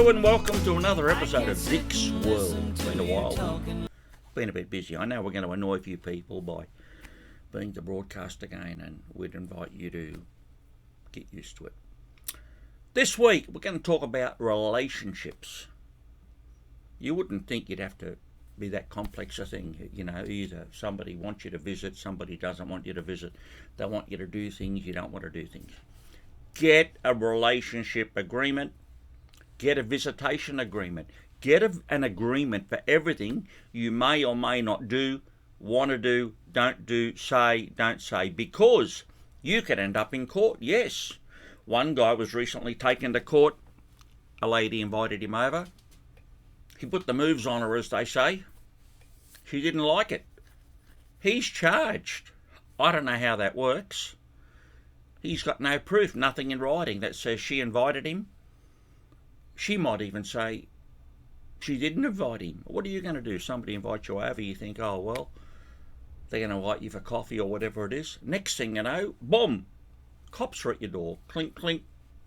Hello and welcome to another episode of Vic's World. Been a while, been a bit busy. I know we're going to annoy a few people by being the broadcast again, and we'd invite you to get used to it. This week we're going to talk about relationships. You wouldn't think you'd have to be that complex a thing, you know, either somebody wants you to visit, somebody doesn't want you to visit, they want you to do things, you don't want to do things. Get a relationship agreement. Get a visitation agreement. Get an agreement for everything you may or may not do, want to do, don't say, because you could end up in court. Yes. One guy was recently taken to court. A lady invited him over. He put the moves on her, as they say. She didn't like it. He's charged. I don't know how that works. He's got no proof, nothing in writing that says she invited him. She might even say she didn't invite him. What are you going to do? Somebody invites you over, you think, oh, well, they're going to invite you for coffee or whatever it is. Next thing you know, boom, cops are at your door. Clink, clink.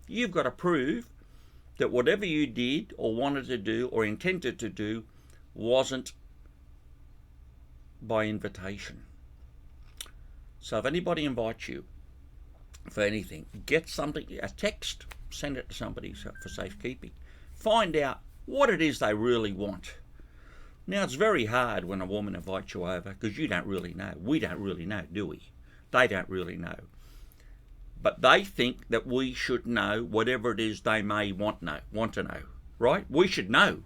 You've got to prove that whatever you did or wanted to do or intended to do wasn't by invitation. So if anybody invites you for anything, get something, a text, send it to somebody for safekeeping. Find out what it is they really want. Now, it's very hard when a woman invites you over because you don't really know. We don't really know, do we? They don't really know. But they think that we should know whatever it is they may want to know, right? We should know.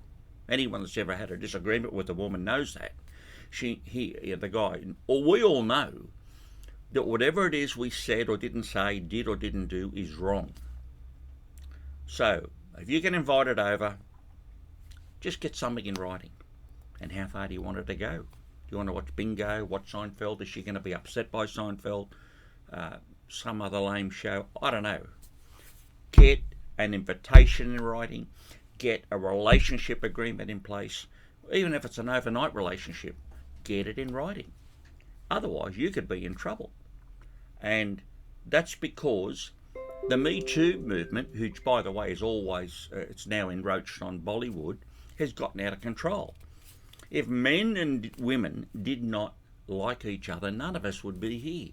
Anyone that's ever had a disagreement with a woman knows that. The guy, or we all know that whatever it is we said or didn't say, did or didn't do is wrong. So, if you get invited over, just get something in writing. And how far do you want it to go? Do you want to watch Bingo, watch Seinfeld? Is she going to be upset by Seinfeld? Some other lame show? I don't know. Get an invitation in writing. Get a relationship agreement in place. Even if it's an overnight relationship, get it in writing. Otherwise, you could be in trouble. And that's because the Me Too movement, which, by the way, is always, it's now encroached on Bollywood, has gotten out of control. If men and women did not like each other, none of us would be here.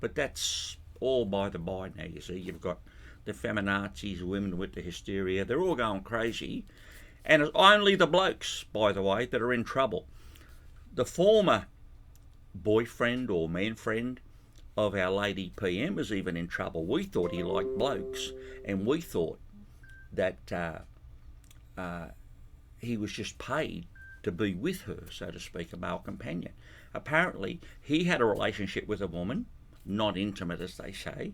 But that's all by the by now, you see. You've got the feminazis, women with the hysteria, they're all going crazy. And it's only the blokes, by the way, that are in trouble. The former boyfriend or man friend of our lady PM is even in trouble. We thought he liked blokes, and we thought that he was just paid to be with her, so to speak, a male companion. Apparently, he had a relationship with a woman, not intimate as they say.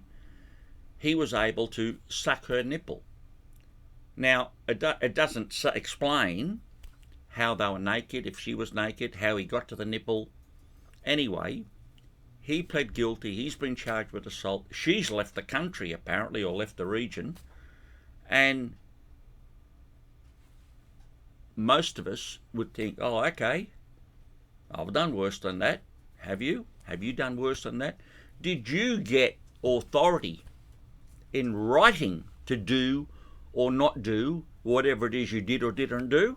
He was able to suck her nipple. Now, it doesn't explain how they were naked, if she was naked, how he got to the nipple. Anyway, he pled guilty. He's been charged with assault. She's left the country, apparently, or left the region. And most of us would think, oh, okay, I've done worse than that. Have you? Have you done worse than that? Did you get authority in writing to do or not do whatever it is you did or didn't do?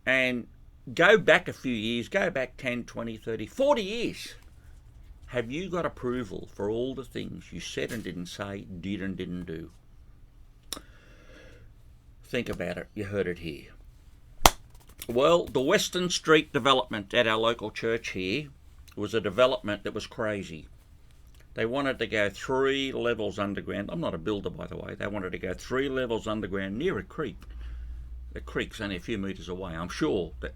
And go back a few years, go back 10, 20, 30, 40 years. Have you got approval for all the things you said and didn't say, did and didn't do? Think about it. You heard it here. Well, the Western Street development at our local church here was a development that was crazy. They wanted to go 3 levels underground. I'm not a builder, by the way. They wanted to go 3 levels underground near a creek. The creek's only a few metres away. I'm sure that,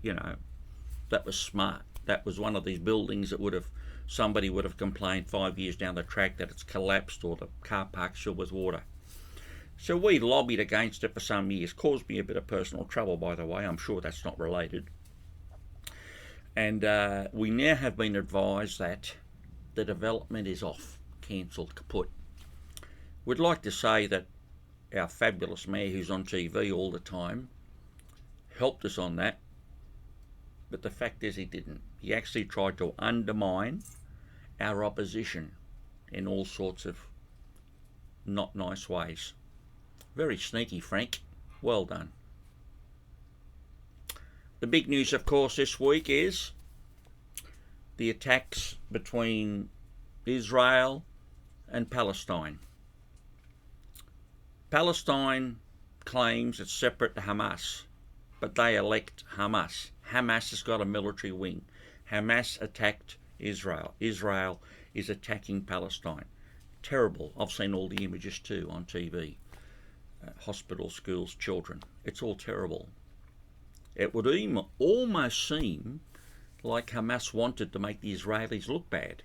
that was smart. That was one of these buildings that somebody would have complained 5 years down the track that it's collapsed or the car park's filled with water. So we lobbied against it for some years. Caused me a bit of personal trouble, by the way. I'm sure that's not related. And we now have been advised that the development is off, cancelled, kaput. We'd like to say that our fabulous mayor, who's on TV all the time, helped us on that. But the fact is he didn't. He actually tried to undermine our opposition in all sorts of not nice ways. Very sneaky, Frank. Well done. The big news, of course, this week is the attacks between Israel and Palestine. Palestine claims it's separate to Hamas, but they elect Hamas. Hamas has got a military wing. Hamas attacked Israel. Israel is attacking Palestine. Terrible. I've seen all the images too on TV. Hospitals, schools, children. It's all terrible. It would almost seem like Hamas wanted to make the Israelis look bad.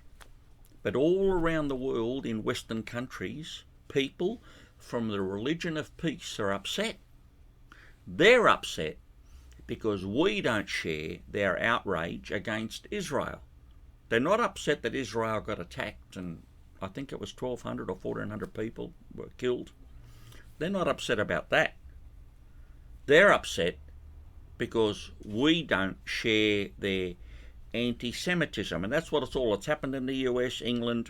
But all around the world in Western countries, people from the religion of peace are upset. They're upset because we don't share their outrage against Israel. They're not upset that Israel got attacked and I think it was 1,200 or 1,400 people were killed. They're not upset about that. They're upset because we don't share their anti-Semitism. And that's what it's all. It's happened in the US, England,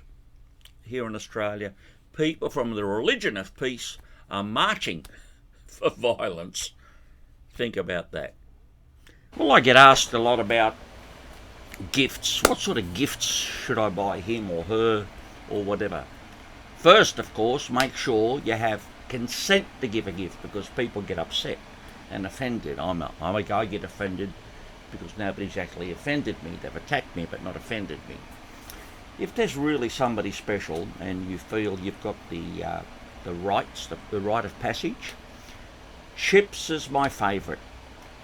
here in Australia. People from the religion of peace are marching for violence. Think about that. Well, I get asked a lot about gifts. What sort of gifts should I buy him or her or whatever? First, of course, make sure you have consent to give a gift because people get upset and offended. I get offended because nobody's actually offended me. They've attacked me but not offended me. If there's really somebody special and you feel you've got the rights, the rite of passage, chips is my favourite.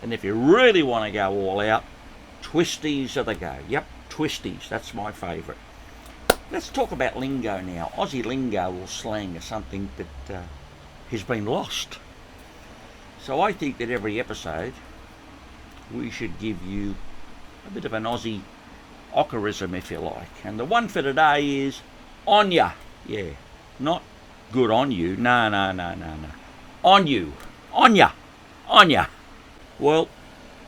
And if you really want to go all out, twisties are the go. Yep, twisties, that's my favourite. Let's talk about lingo now. Aussie lingo or slang is something that has been lost. So I think that every episode we should give you a bit of an Aussie ocarism, if you like. And the one for today is on ya. Yeah, not good on you. No. On you. On ya. On ya. Well,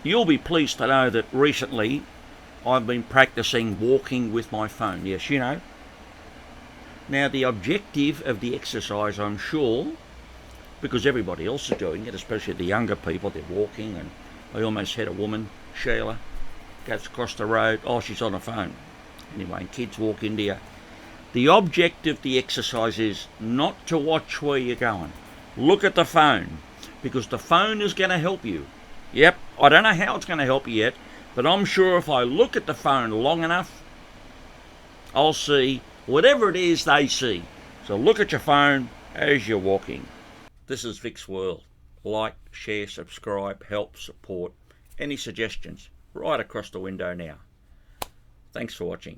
you'll be pleased to know that recently I've been practicing walking with my phone. Yes, you know. Now, the objective of the exercise, I'm sure, because everybody else is doing it, especially the younger people, they're walking, and I almost had a woman, Sheila, goes across the road. Oh, she's on her phone. Anyway, kids walk into you. The object of the exercise is not to watch where you're going. Look at the phone, because the phone is going to help you. Yep, I don't know how it's going to help you yet, but I'm sure if I look at the phone long enough, I'll see whatever it is they see. So look at your phone as you're walking. This is Vic's World. Like, share, subscribe, help, support. Any suggestions? Right across the window now. Thanks for watching.